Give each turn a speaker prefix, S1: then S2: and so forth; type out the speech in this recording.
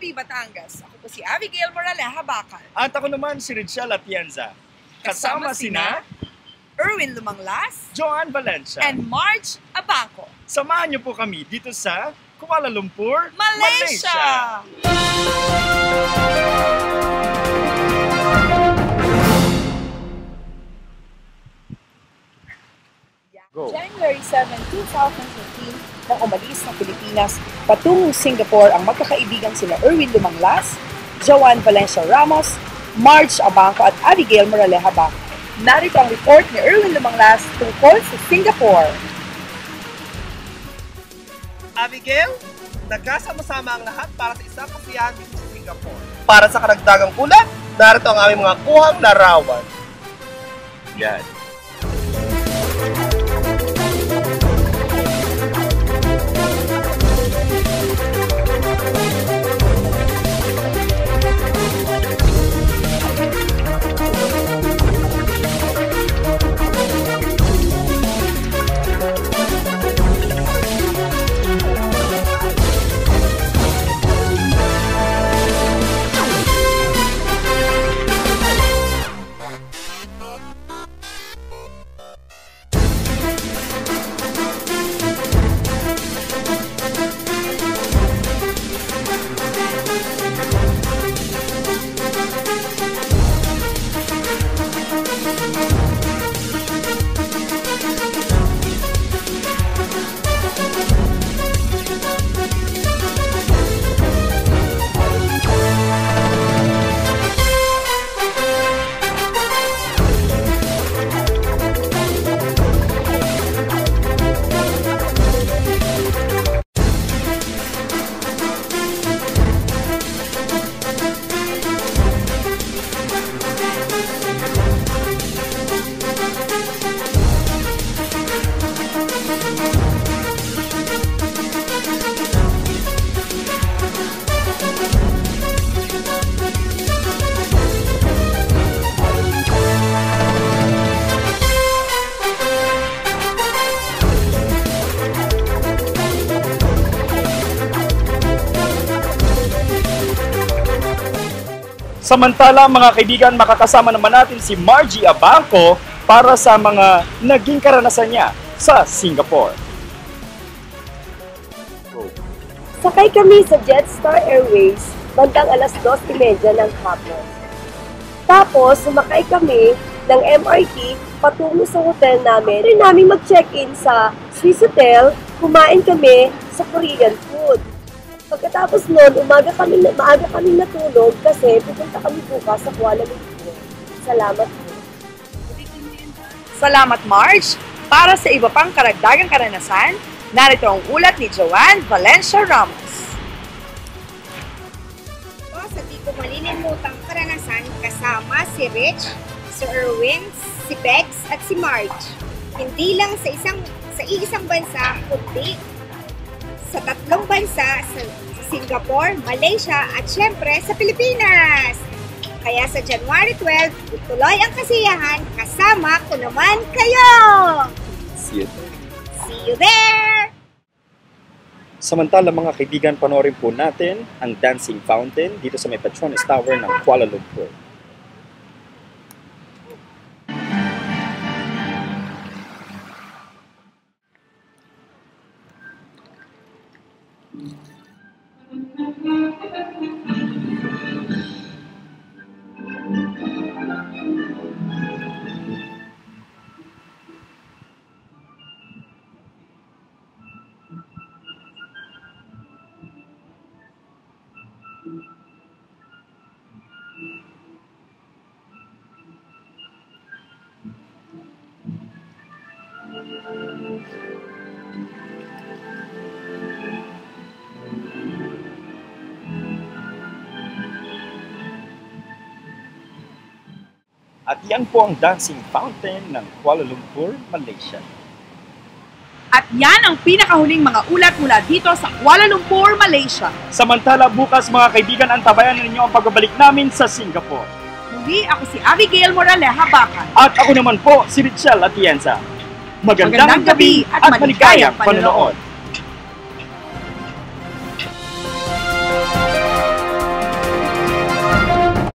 S1: gabi, Batangas. Ako po si Abigail Moraleja Bacal.
S2: At ako naman si Richelle Atienza. Kasama sina
S1: Erwin Lumanglas,
S2: Joanne Valencia,
S1: and Marge Abangco.
S2: Samahan niyo po kami dito sa Kuala Lumpur,
S1: Malaysia!
S2: Go.
S1: January 7, 2015, nang umalis ng Pilipinas patungong Singapore ang magkakaibigan sina Erwin Lumanglas, Joanne Valencia Ramos, Marge Abangco at Abigail Moraleja Bacal. Narito ang report ni Erwin Lumanglas tungkol sa Singapore.
S3: Abigail, nagkasama-sama ang lahat para sa isang kasiyahan dito sa Singapore. Para sa karagdagang ulat, narito ang aming mga kuhang larawan.
S2: Yan. Samantala mga kaibigan, makakasama naman natin si Margie Abangco para sa mga naging karanasan niya sa Singapore.
S4: Sakay kami sa Jetstar Airways bandang alas 2:30 ng hapon. Tapos sumakay kami ng MRT patungo sa hotel namin. Rin namin mag-check-in sa Swiss Hotel, kumain kami sa Korean food. Pagkatapos nun, maaga kami natulog kasi pupunta kami bukas sa Kuala Lumpur. Salamat po.
S1: Salamat, Marge! Para sa iba pang karagdagang karanasan, narito ang ulat ni Joanne Valencia Ramos.
S5: Sa di ko malilimutang karanasan kasama si Rich, si Erwin, si Bex at si Marge. Hindi lang sa iisang bansa, kundi sa 3 bansa, sa Singapore, Malaysia at syempre sa Pilipinas. Kaya sa January 12, tuloy ang kasiyahan kasama ko naman kayo!
S2: See you there.
S5: See you there!
S2: Samantala mga kaibigan, panoorin po natin ang Dancing Fountain dito sa may Petronas Tower ng Kuala Lumpur. At yan po ang Dancing Fountain ng Kuala Lumpur, Malaysia.
S1: At yan ang pinakahuling mga ulat mula dito sa Kuala Lumpur, Malaysia.
S2: Samantala bukas mga kaibigan, antabayan ninyo ang pagbabalik namin sa Singapore.
S1: Muli ako si Abigail Moraleja Bacal.
S2: At ako naman po si Richelle Atienza. Magandang gabi at maligayang panonood.